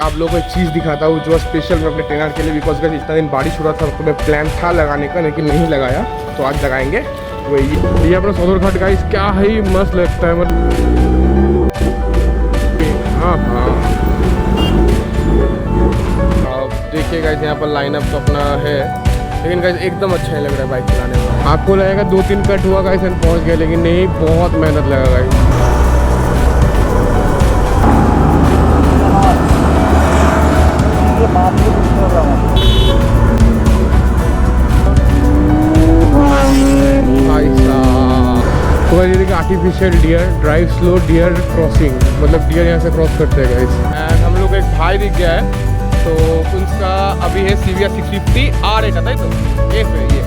आप लोगों को एक चीज़ दिखाता हूँ जो स्पेशल मैं अपने ट्रेनर के लिए, बिकॉज गाइस इतना दिन बारिश हो रहा था तो मैं प्लान था लगाने का लेकिन नहीं लगाया, तो आज लगाएंगे। ये अपना सदर घाट गाइस क्या ही मस्त लगता है, मतलब हाँ हाँ। अब देखिए गाइस यहाँ पर लाइनअप तो अपना है, लेकिन गाइस एकदम अच्छा नहीं लग रहा है बाइक चलाने में। आपको लगेगा 2-3 कट हुआ गाइस एंड पहुँच गया, लेकिन नहीं, बहुत मेहनत लगा गाइस। तो ये देखिए artificial deer, drive slow deer crossing, मतलब डियर यहाँ से क्रॉस करते हैं गाइस। एंड हम लोग एक भाई दिख गया है, तो उनका अभी है CBR 650 R8 आता है, तो एक है ये।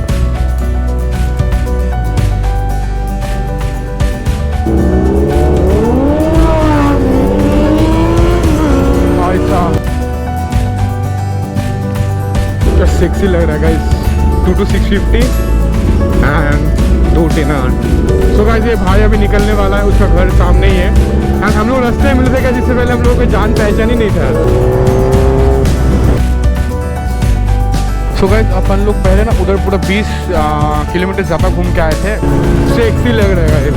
क्या सेक्सी लग रहा है गाइस, 22-650 एंड 210। सो गाइस ये भाई अभी निकलने वाला है, उसका घर सामने ही है। एंड हम लोग रास्ते में मिलते थे, जिससे पहले हम लोगों को जान पहचान ही नहीं था। सो गाइस अपन लोग पहले ना उधर पूरा 20 किलोमीटर ज़्यादा घूम के आए थे, सेक्सी लग रहा है गाइस।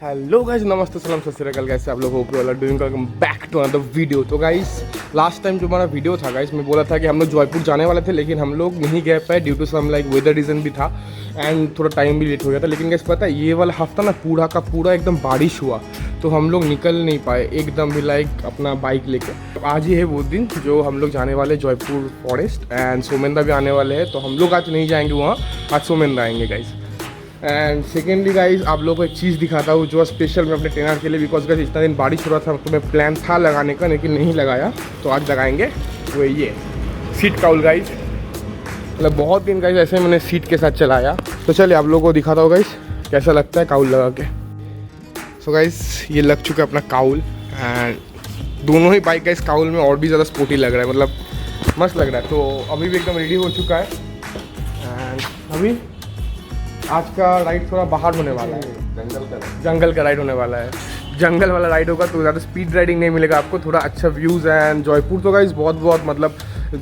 हेलो गाइस, नमस्ते, सलाम, सत श्री अकाल। कैसे आप लोग हो, doing, welcome back to another video. तो गाइस लास्ट टाइम जो हमारा वीडियो था गाइस, मैं बोला था कि हम लोग जयपुर जाने वाले थे, लेकिन हम लोग नहीं गए पाए due to some like weather reason भी था एंड थोड़ा टाइम भी लेट हो गया था। लेकिन गाइस पता है ये वाला हफ्ता ना पूरा का पूरा एकदम बारिश हुआ, तो हम लोग निकल नहीं पाए एकदम भी लाइक अपना बाइक लेके। तो आज ही है वो दिन जो हम लोग जाने वाले जयपुर फॉरेस्ट एंड सोमेंदा भी आने वाले हैं, तो हम लोग आज नहीं जाएंगे वहाँ, आज सोमेंदा आएंगे गाइस। एंड सेकेंडली गाइज आप लोगों को एक चीज़ दिखाता हूँ जो स्पेशल मैं अपने ट्रेनर के लिए, बिकॉज गाइज इतना दिन बारिश हो रहा था तो मैं प्लान था लगाने का लेकिन नहीं लगाया, तो आज लगाएंगे। वो ये सीट काउल गाइज, मतलब बहुत दिन गाइज ऐसे मैंने सीट के साथ चलाया, तो चलिए आप लोगों को दिखाता हूँ गाइज कैसा लगता है काउल लगा के। सो गाइज ये लग चुका है अपना काउल, एंड दोनों ही बाइक गाइज काउल में और भी ज़्यादा स्पोर्टी लग रहा है, मतलब मस्त लग रहा है। तो अभी भी एकदम रेडी हो चुका है एंड अभी आज का राइड थोड़ा बाहर होने वाला है, जंगल का राइड होने वाला है। जंगल वाला राइड होगा तो ज़्यादा स्पीड राइडिंग नहीं मिलेगा आपको, थोड़ा अच्छा व्यूज़ है। एंड जयपुर तो गाइस बहुत मतलब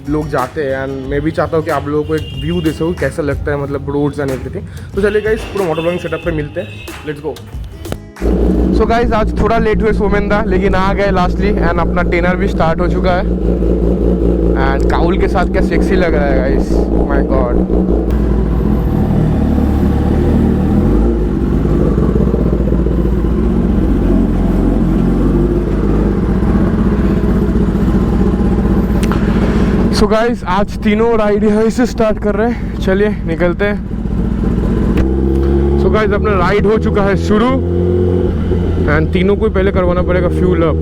लोग जाते हैं, एंड मैं भी चाहता हूँ कि आप लोगों को एक व्यू दे सकूँ कैसा लगता है, मतलब रोड्स एंड एवरीथिंग। तो चलिए गाइस पूरा मोटर ब्लॉगिंग सेटअप पे मिलते हैं, लेट्स गो। सो गाइस आज थोड़ा लेट हुए सोमेंदा, लेकिन आ गए लास्टली एंड अपना ट्रेनर भी स्टार्ट हो चुका है। एंड काउल के साथ क्या सेक्सी लग रहा है guys, my God. So guys आज तीनों राइड यहीं से स्टार्ट कर रहे हैं, चलिए निकलते हैं। सो गाइस अपना राइड हो चुका है शुरू एंड तीनों को पहले करवाना पड़ेगा फ्यूल अप।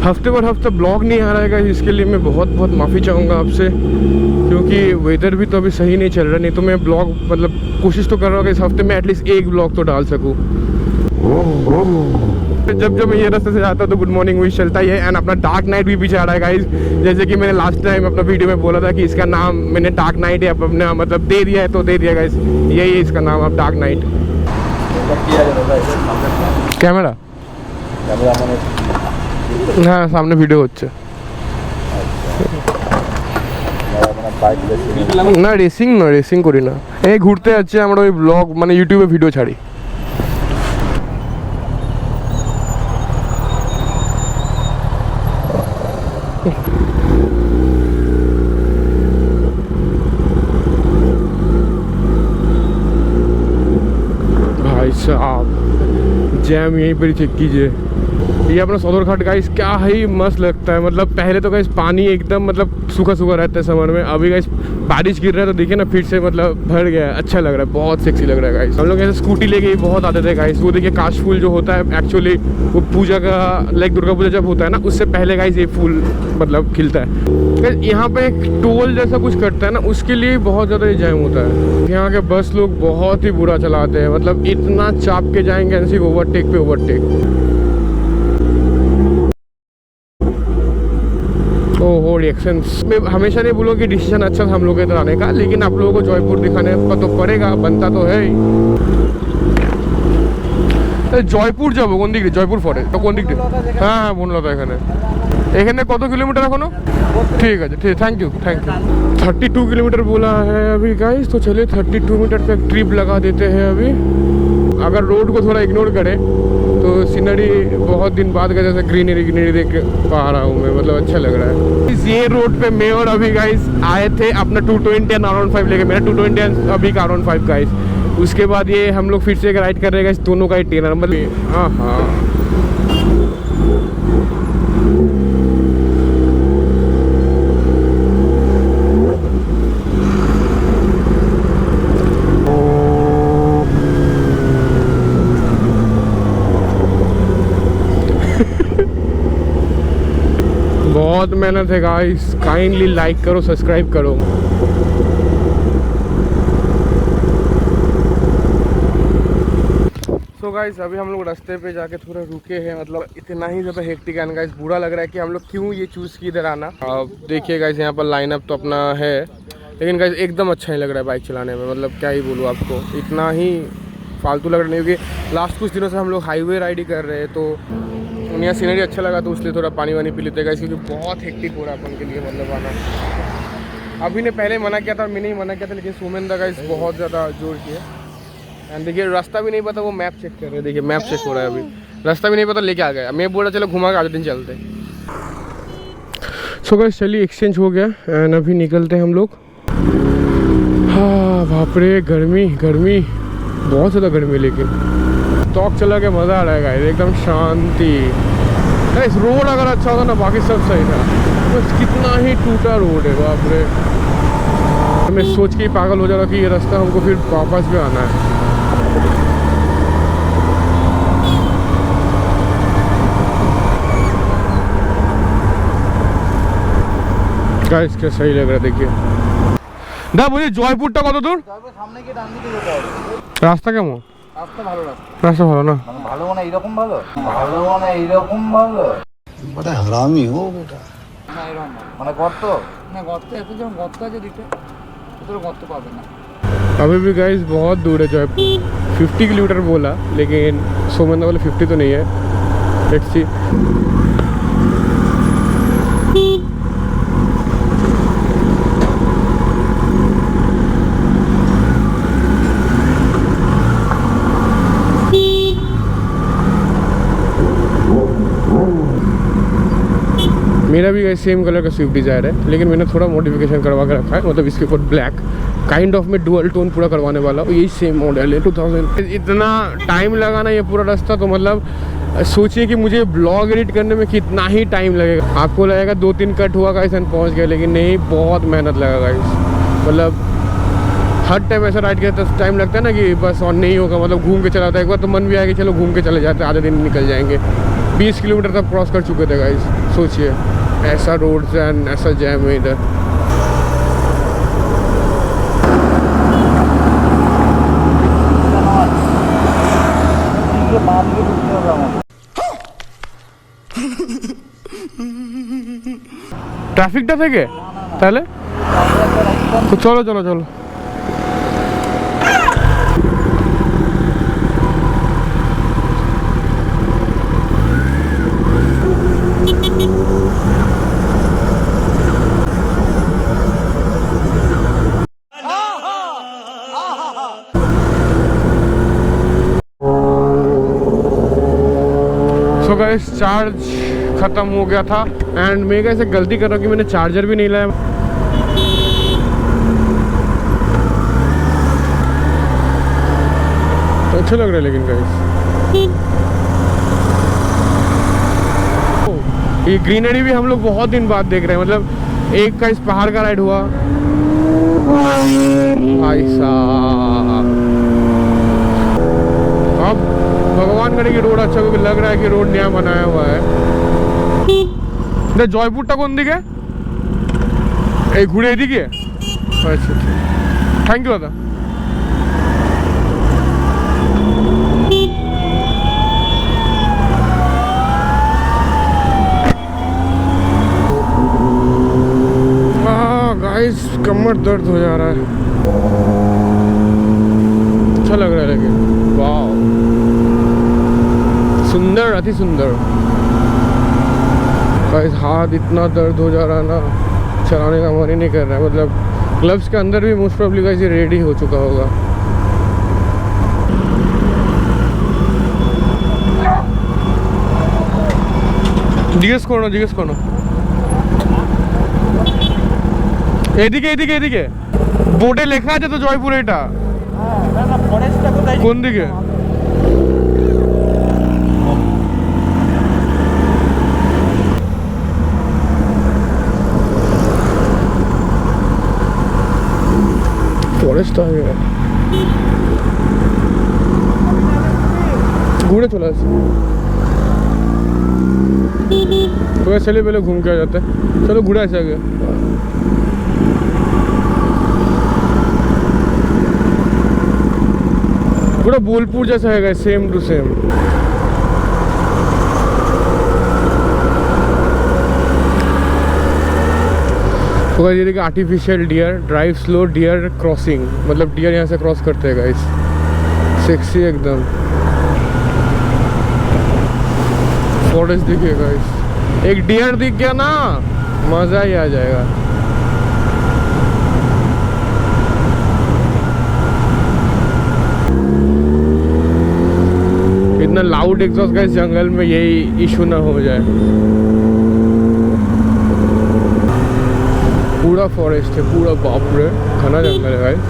हफ्ते पर हफ्ते ब्लॉग नहीं आ रहा है गाइस, इसके लिए मैं बहुत माफ़ी चाहूँगा आपसे, क्योंकि वेदर भी तो अभी सही नहीं चल रहा। नहीं तो मैं ब्लॉग मतलब कोशिश तो कर रहा हूँ कि इस हफ्ते में एटलीस्ट एक ब्लॉग तो डाल सकूँ। जब मैं ये रास्ते से जाता हूँ तो गुड मॉर्निंग विश चलता ही है एंड अपना डार्क नाइट भी पीछे आ रहा है गाइस। जैसे कि मैंने लास्ट टाइम अपना वीडियो में बोला था कि इसका नाम मैंने डार्क नाइट है अपना मतलब दे दिया है, तो दे दिया गाइस, यही है इसका नाम अब, डार्क नाइट। कैमरा हाँ सामने वीडियो হচ্ছে না, রেসিং করি না, এই ঘুরতে যাচ্ছে আমরা, ওই ব্লগ মানে ইউটিউবে ভিডিও ছাড়ি। भाई साहब जैम यहीं पर ही चेक कीजिए। ये अपना सदर घाट गाइस क्या ही मस्त लगता है, मतलब पहले तो गाइस पानी एकदम मतलब सूखा रहता है समर में, अभी गाइस बारिश गिर रहा है तो देखिए ना फिर से मतलब भर गया है, अच्छा लग रहा है, बहुत सेक्सी लग रहा है गाइस। हम लोग ऐसे स्कूटी लेके ही बहुत आते थे गाइस। वो देखिए काश फूल जो होता है एक्चुअली वो पूजा का लाइक दुर्गा पूजा जब होता है ना, उससे पहले गाइस ये फूल मतलब खिलता है। यहाँ पे एक टोल जैसा कुछ कटता है ना, उसके लिए बहुत ज़्यादा जैम होता है। यहाँ के बस लोग बहुत ही बुरा चलाते हैं, मतलब इतना चाप के जाएंगे ऐसे ओवरटेक पे ओवरटेक। ओहो रिएक्शंस। मैं हमेशा नहीं बोलूँ कि डिसीजन अच्छा था हम लोग इधर आने का, लेकिन आप लोगों को जयपुर दिखाने का तो पड़ेगा, बनता तो है ही। জয়পুর যাবো কোন দিকে? জয়পুর ফরে তো কোন দিক দিয়ে? হ্যাঁ হ্যাঁ বনলতা এখানে কত কিলোমিটার এখনো? ठीक है ठीक, थैंक यू 32 किलोमीटर बोला है अभी गाइस, तो चलिए 32 मीटर का ट्रिप लगा देते हैं अभी। अगर रोड को थोड़ा इग्नोर करें तो सीनरी बहुत दिन बाद का जैसे ग्रीनरी देख पा रहा हूँ मैं, मतलब अच्छा लग रहा है। ये रोड पे मैं और अभी गाइस आए थे अपना 220 एंड R15 लेके, मेरा 220 एंड अभी का R15 गाइस। उसके बाद ये हम लोग फिर से एक राइड कर रहे हैं दोनों का ही टेनर, मतलब हाँ हाँ बहुत मेहनत है गाइस, काइंडली लाइक करो, सब्सक्राइब करो। तो गाइस अभी हम लोग रास्ते पे जाके थोड़ा रुके हैं, मतलब इतना ही ज़्यादा हेक्टिक है गाइस, बुरा लग रहा है कि हम लोग क्यों ये चूज़ की इधर आना। अब देखिए गाइस यहाँ पर लाइनअप तो अपना है, लेकिन गाइस एकदम अच्छा ही लग रहा है बाइक चलाने में, मतलब क्या ही बोलूँ आपको, इतना ही फालतू लग रहा नहीं, क्योंकि लास्ट कुछ दिनों से हम लोग हाईवे राइड ही कर रहे हैं, तो यहाँ सीनरी अच्छा लगा तो इसलिए थोड़ा पानी वानी पी लेते हैं गाइस, क्योंकि बहुत हेक्टिक हो रहा है अपन के लिए, मतलब आना। अभी ने पहले मना किया था, मैंने ही मना किया था, लेकिन सुमेंदा गाइस बहुत ज़्यादा जोर किया। एंड देखिए रास्ता भी नहीं पता, वो मैप चेक कर रहे हैं, देखिए मैप चेक हो रहा है अभी, रास्ता भी नहीं पता लेके आ गया। मैं बोल रहा चलो घुमा के आज दिन चलते। सो गाइस चलिए एक्सचेंज हो गया एंड अभी निकलते हैं हम लोग। हाँ बाप रे, गर्मी गर्मी बहुत ज़्यादा गर्मी, लेकिन टॉक चला के मज़ा आ रहा है गाइस, एकदम शांति। गाइस रोड अगर अच्छा होता ना बाकी सब सही था, बस कितना ही टूटा रोड है बाप रे। मैं सोच के ही पागल हो जा रहा कि ये रास्ता हमको फिर वापस भी आना है। गाइस क्या सही लग रहा है देखिए। दा बोलिए জয়পুরটা কত দূর? জয়পুর সামনে গিয়ে ডান দিকে যেতে হবে। রাস্তা কেমন? রাস্তা ভালো, রাস্তা ভালো না? মানে ভালো মানে এরকম ভালো? ভালো মানে এরকম ভালো? বড় হারামি হো বেটা। না এরকম মানে গর্ত? না গর্ত এত যেমন গর্ত আছে দিকে, তোর গর্ত পাবে না। अभी भी गाइस बहुत दूर है जयपुर, 50 किलोमीटर बोला, लेकिन सोमंदा वाले 50 तो नहीं है। Let's see. मेरा भी सेम कलर का स्विफ्ट डिज़ायर है, लेकिन मैंने थोड़ा मॉडिफिकेशन करवा के रखा है, मतलब इसके ऊपर ब्लैक काइंड ऑफ में डुअल टोन पूरा करवाने वाला हूँ। यही सेम मॉडल है 2000। इतना टाइम लगाना ये पूरा रास्ता, तो मतलब सोचिए कि मुझे ब्लॉग एडिट करने में कितना ही टाइम लगेगा। आपको लगेगा 2-3 कट हुआ गाइस एंड पहुँच गए, लेकिन नहीं, बहुत मेहनत लगा गाइस। मतलब हर टाइम ऐसा राइड करते टाइम लगता है ना कि बस और नहीं होगा, मतलब घूम के चलाता है। एक बार तो मन भी आया कि चलो घूम के चले जाते, आधे दिन निकल जाएंगे। 20 किलोमीटर तक क्रॉस कर चुके थे गाइस, सोचिए ऐसा रोड्स एंड ऐसा जैम है इधर। ট্রাফিকটা থেকে তাহলে তো চলো চলো চলো। सो गाइस चार्ज ख़त्म हो गया था एंड मैं कैसे गलती कर रहा हूँ कि मैंने चार्जर भी नहीं लाया। तो अच्छा लग रहा है लेकिन गाइस, ये ग्रीनरी भी हम लोग बहुत दिन बाद देख रहे हैं। मतलब एक का इस पहाड़ का राइड हुआ, ऐसा अब भगवान करे कि रोड अच्छा, क्योंकि लग रहा है कि रोड नया बनाया हुआ है। জয়পুরটা কোন দিকে? এই ঘুরে এদিকে? আচ্ছা থ্যাংক ইউ দাদা। कमर दर्द हो जा रहा है। अच्छा लग रहा है लेकिन वाह, सुंदर, अति सुंदर। गाइस हाथ इतना दर्द हो जा रहा है ना, चलाने का मन ही नहीं कर रहा है। मतलब ग्लव्स के अंदर भी मोस्ट प्रोबेबली गाइस ये रेडी हो चुका होगा। জিজ্ঞেস করো এদিকে বোর্ডে লেখা আছে তো জয়পুর। এটা কোন দিকে? ফরেস্ট আছে, ঘুরে চলে আসছে। तो चलिए पहले घूम के आ जाते हैं। चलो घूरा ऐसे आगे। पूरा बोलपुर जैसा है सेम टू सेम। तो ये देखिए artificial deer, drive slow deer crossing, मतलब डियर यहाँ से क्रॉस करते हैं गाइस। सेक्सी एकदम। फॉरेस्ट दिखे गाइस, एक डियर दिख गया ना, मजा ही आ जाएगा। इतना लाउड एग्जॉस्ट गाइस जंगल में, यही इशू ना हो जाए। पूरा फॉरेस्ट है, पूरा बाप रे, घना जंगल है गाइस,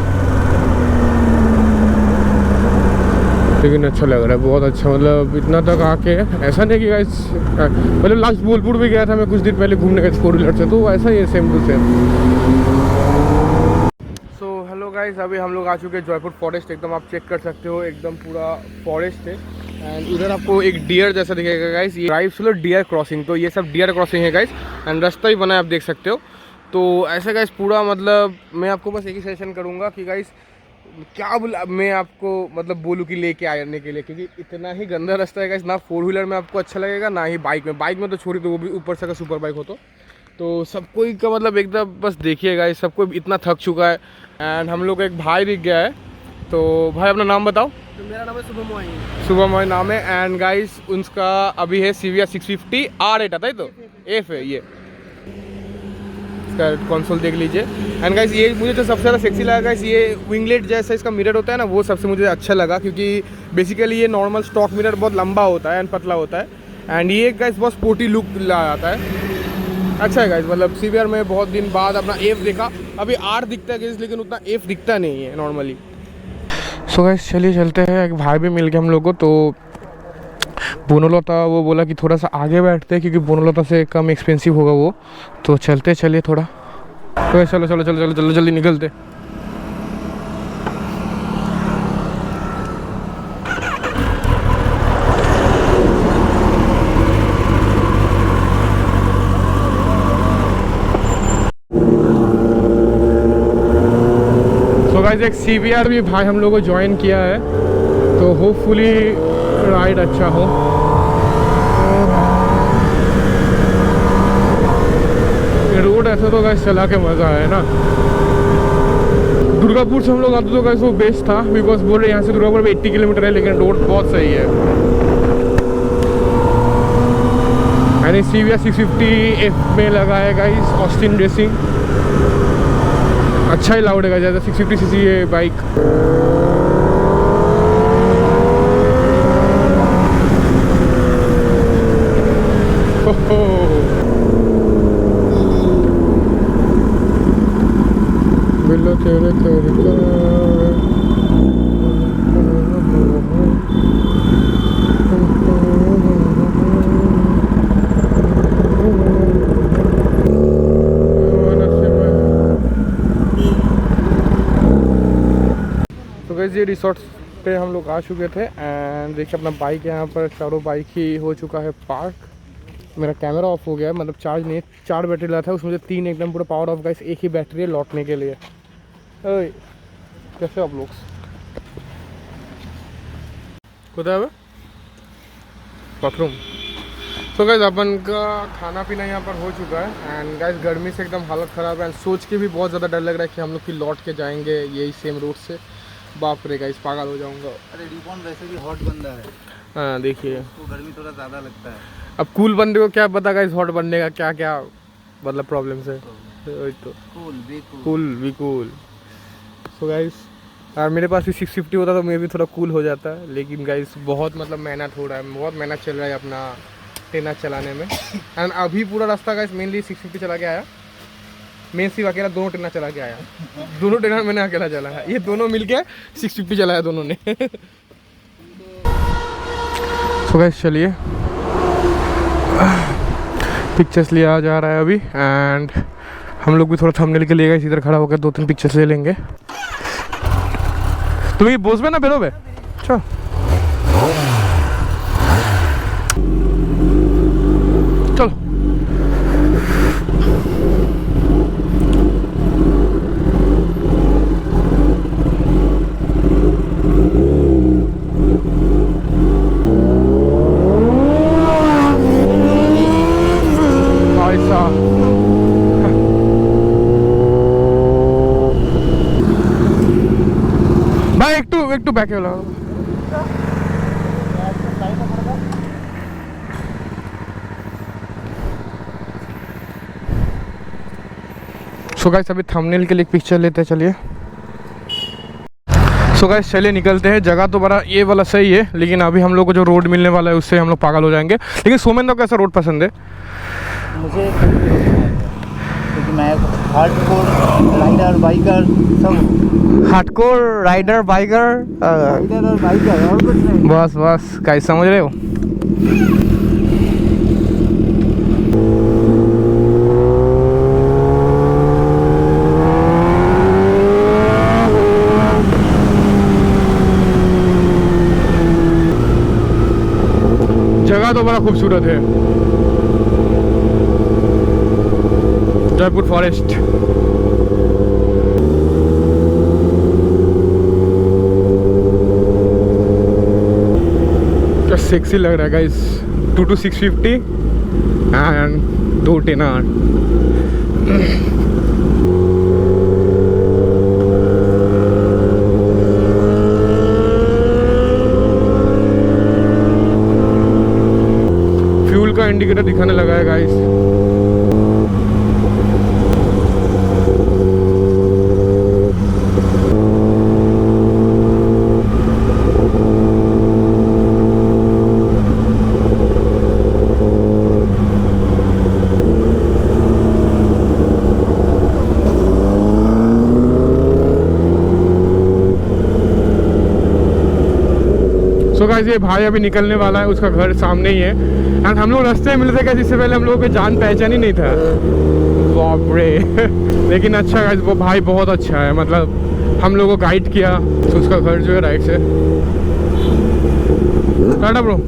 लेकिन अच्छा लग रहा है, बहुत अच्छा। मतलब इतना तक आके ऐसा नहीं कि गाइस, मतलब लास्ट बोलपुर भी गया था मैं कुछ दिन पहले घूमने गए 4 व्हीलर से, तो ऐसा ही है same to same. So hello guys, अभी हम लोग आ चुके हैं जयपुर फॉरेस्ट। एकदम आप चेक कर सकते हो, एकदम पूरा फॉरेस्ट है। एंड इधर आपको एक डियर जैसा दिखेगा गाइस, ये ड्राइव स्लो डियर क्रॉसिंग, तो ये सब डियर क्रॉसिंग है गाइस। एंड रास्ता ही बना है, आप देख सकते हो। तो ऐसा गाइस पूरा, मतलब मैं आपको बस एक ही सजेशन करूँगा कि गाइस क्या बोला, मैं आपको मतलब बोलूँ कि लेके आने के लिए, क्योंकि इतना ही गंदा रास्ता है गाइस। ना 4 व्हीलर में आपको अच्छा लगेगा, ना ही बाइक में तो छोड़ी, तो वो भी ऊपर से अगर सुपर बाइक हो तो सब कोई का मतलब एकदम बस देखिए गाइस, सब कोई इतना थक चुका है। एंड हम लोग एक भाई दिख गया है, तो भाई अपना नाम बताओ। तो मेरा नाम है शुभम मोई नाम है। एंड गाइस उनका अभी है CBR 650 R8 आता है, तो एफ है ये, कंसोल देख लीजिए। एंड गाइस ये मुझे जो सबसे ज़्यादा सेक्सी लगा गाइस, ये विंगलेट जैसा इसका मिरर होता है ना, वो सबसे मुझे अच्छा लगा, क्योंकि बेसिकली ये नॉर्मल स्टॉक मिरर बहुत लंबा होता है एंड पतला होता है। एंड ये गाइस बहुत स्पोर्टी लुक ला आता है, अच्छा है गाइस। मतलब CBR में बहुत दिन बाद अपना एफ देखा, अभी R दिखता है गाइस, लेकिन उतना एफ दिखता नहीं है नॉर्मली। सो गाइस चलिए चलते हैं, एक भाई भी मिल गया हम लोग को। तो बोनोलता वो बोला कि थोड़ा सा आगे बैठते हैं, क्योंकि बोनोलता से कम एक्सपेंसिव होगा वो, तो चलते चलिए थोड़ा। तो चलो चलो चलो चलो चलो जल्दी निकलते। तो गाइस एक CBR भी भाई हम लोग को ज्वाइन किया है, तो होपफुली राइड अच्छा हो। रोड ऐसा तो गाइस चला के मज़ा है ना। दुर्गापुर से हम लोग आते तो गाइस वो बेस्ट था, बिकॉज बोल रहे यहाँ से दुर्गापुर में 80 किलोमीटर है, लेकिन रोड बहुत सही है। मैंने CBR 650F में लगा है गाइस, ऑस्टिन रेसिंग, अच्छा ही लाउड है ज़्यादा। 650cc है बाइक। बिल्लो तेरे करके तो गाइस ये रिसोर्ट पे हम लोग आ चुके थे। एंड देखिए अपना बाइक यहाँ पर, चारों बाइक ही हो चुका है पार्क। मेरा कैमरा ऑफ हो गया है, मतलब चार्ज नहीं, 4 बैटरी लगा था, उसमें से 3 एकदम पूरा पावर ऑफ गाइस, एक ही बैटरी है लौटने के लिए। ओए कैसे आप लोग कोথায় হবে? बाथरूम। तो गाइस अपन का खाना पीना यहाँ पर हो चुका है एंड गाइस गर्मी से एकदम हालत ख़राब है एंड सोच के भी बहुत ज़्यादा डर लग रहा है कि हम लोग फिर लौट के जाएंगे यही सेम रोड से। बाप रे गाइस पागल हो जाऊंगा। अरे रिबॉन वैसे भी हॉट बंदा है। हाँ देखिए तो गर्मी थोड़ा ज़्यादा लगता है। अब कूल बंदे को क्या पता गाइस हॉट बनने का क्या क्या मतलब प्रॉब्लम्स है। वही तो कूल भी कूल। सो गाइस यार मेरे पास भी 650 होता तो मैं भी थोड़ा कूल हो जाता है, लेकिन गाइस बहुत मतलब मेहनत हो रहा है, बहुत मेहनत चल रहा है अपना टेना चलाने में। एंड अभी पूरा रास्ता गाइस मेनली 650 चला के आया, मैं सिर्फ अकेला दोनों टेना चला के आया। दोनों टेना मैंने अकेला चला है, ये दोनों मिलके 650 चलाया दोनों ने। सो गाइस चलिए पिक्चर्स लिया जा रहा है अभी एंड हम लोग भी थोड़ा थंबनेल के लिए इधर खड़ा होकर 2-3 पिक्चर्स ले लेंगे। তুমি বসবে না বেরোবে? চল চল। একটু ব্যাকে হলো। सो गाइस अभी थंबनेल के लिए एक पिक्चर लेते हैं, चलिए। सो गाइस चलिए निकलते हैं। जगह तो बड़ा ये वाला सही है, लेकिन अभी हम लोग को जो रोड मिलने वाला है उससे हम लोग पागल हो जाएंगे। लेकिन सोमेन को कैसा रोड पसंद है? मुझे क्योंकि मैं हार्डकोर राइडर बाइकर सब। हार्डकोर राइडर बाइकर और बाइकर और कुछ नहीं। बस बस गाइस समझ रहे हो। जगह तो बड़ा खूबसूरत है, जयपुर फॉरेस्ट। क्या सेक्सी लग रहा है गाइस। 22650 and 210R। फ्यूल का इंडिकेटर दिखाने लगा है गाइस। सो गाइस ये भाई अभी निकलने वाला है, उसका घर सामने ही है एंड हम लोग रास्ते में मिले थे गाइस, इससे पहले हम लोगों को जान पहचान ही नहीं था। बाप रे। लेकिन अच्छा गाइस वो भाई बहुत अच्छा है, मतलब हम लोगों को गाइड किया। तो उसका घर जो है राइट से टाटा ब्रो।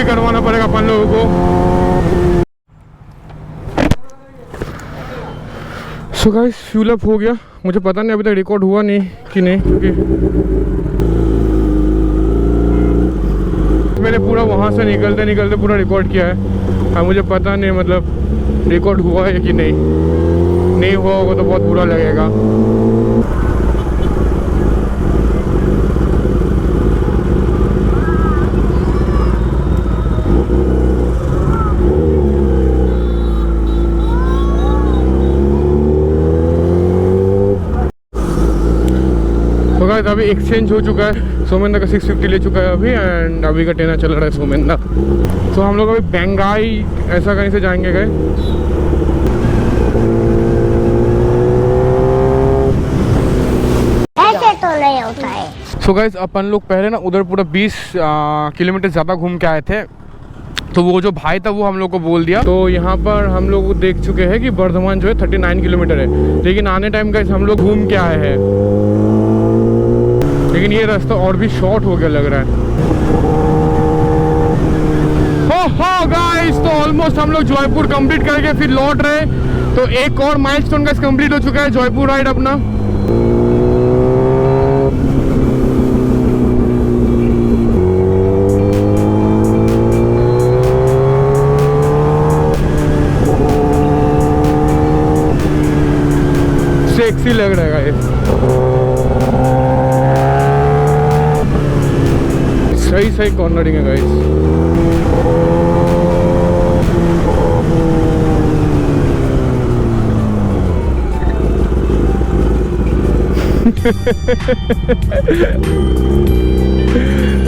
करवाना पड़ेगा अपन लोगों को। सो गाइस फ्यूल अप हो गया। मुझे पता नहीं अभी तक रिकॉर्ड हुआ नहीं कि नहीं, क्योंकि मैंने पूरा वहाँ से निकलते निकलते पूरा रिकॉर्ड किया है। अब मुझे पता नहीं मतलब रिकॉर्ड हुआ है कि नहीं हुआ होगा तो बहुत बुरा लगेगा। अभी एक्सचेंज हो चुका है, सोमेंदा का 650 ले चुका है अभी एंड अभी का टेना चल रहा है सोमेंदा। तो हम लोग अभी बेंगाई ऐसा कहीं से जाएंगे गए। ऐसे तो नहीं होता है। सो गाइस अपन लोग पहले ना उधर पूरा 20 किलोमीटर ज़्यादा घूम के आए थे, तो वो जो भाई था वो हम लोग को बोल दिया। तो यहाँ पर हम लोग देख चुके हैं कि बर्धमान जो है 39 किलोमीटर है, लेकिन आने टाइम गाइस हम लोग घूम के आए हैं। लेकिन ये रास्ता और भी शॉर्ट हो गया लग रहा है। हो गाइस, तो ऑलमोस्ट हम लोग जयपुर कंप्लीट करके फिर लौट रहे हैं। तो एक और माइलस्टोन का कंप्लीट हो चुका है जयपुर राइड अपना। सेक्सी लग रहा है गाइस, सही सही कॉर्नरिंग है गाइस।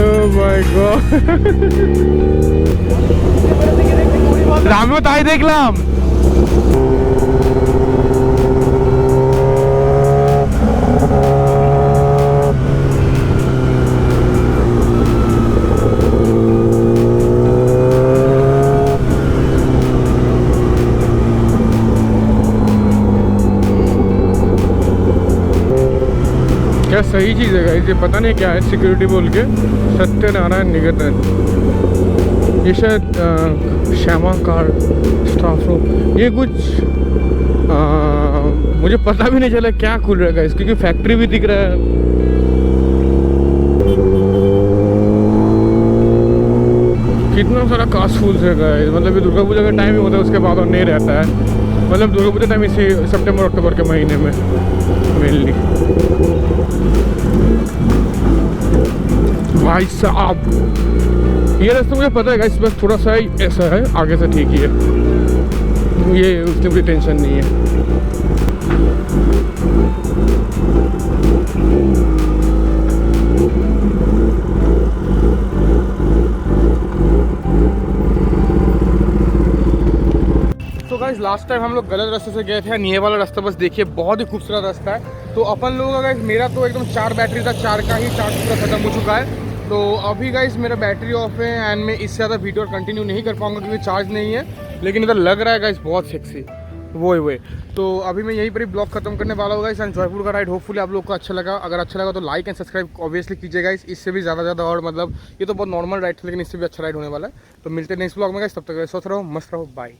Oh my God! রামিও তাই দেখলাম। क्या सही चीज़ है गाइस, ये पता नहीं क्या है, सिक्योरिटी बोल के सत्यनारायण निकेतन, ये शायद श्यामा कार स्टाफ रूम, ये कुछ मुझे पता भी नहीं चला क्या खुल रहा है गाइस, क्योंकि फैक्ट्री भी दिख रहा है। कितना सारा कास्ट फूल्स है गाइस, मतलब ये दुर्गा पूजा का टाइम ही होता है, उसके बाद और नहीं रहता है। मतलब दुर्गा पूजा टाइम इसी सितंबर अक्टूबर के महीने में मेनली। भाई साहब, ये रास्ता मुझे पता है गाइस, बस थोड़ा सा ही ऐसा है, आगे से ठीक ही है, ये उसमें कोई टेंशन नहीं है। तो गाइस लास्ट टाइम हम लोग गलत रास्ते से गए थे, ये वाला रास्ता बस देखिए, बहुत ही खूबसूरत रास्ता है। तो अपन लोगों का गाइस, मेरा तो एकदम 4 बैटरी था, 4 का ही चार्ज पूरा खत्म हो चुका है। तो अभी गाइस मेरा बैटरी ऑफ है एंड मैं इससे ज़्यादा वीडियो कंटिन्यू नहीं कर पाऊंगा क्योंकि चार्ज नहीं है। लेकिन इधर लग रहा है गाइस बहुत सेक्सी, वो तो अभी मैं यहीं पर ही ब्लॉग खत्म करने वाला होगा। इस जयपुर का राइड होपफुली आप लोग को अच्छा लगा। अगर अच्छा लगा तो लाइक एंड सब्सक्राइब ऑब्वियसली कीजिएगा। इससे भी ज़्यादा और मतलब ये तो बहुत नॉर्मल राइड था, लेकिन इससे भी अच्छा राइड होने वाला है। तो मिलते हैं नेक्स्ट ब्लॉग में गाइस, तब तक स्वस्थ रहो, मस्त रहो, बाय।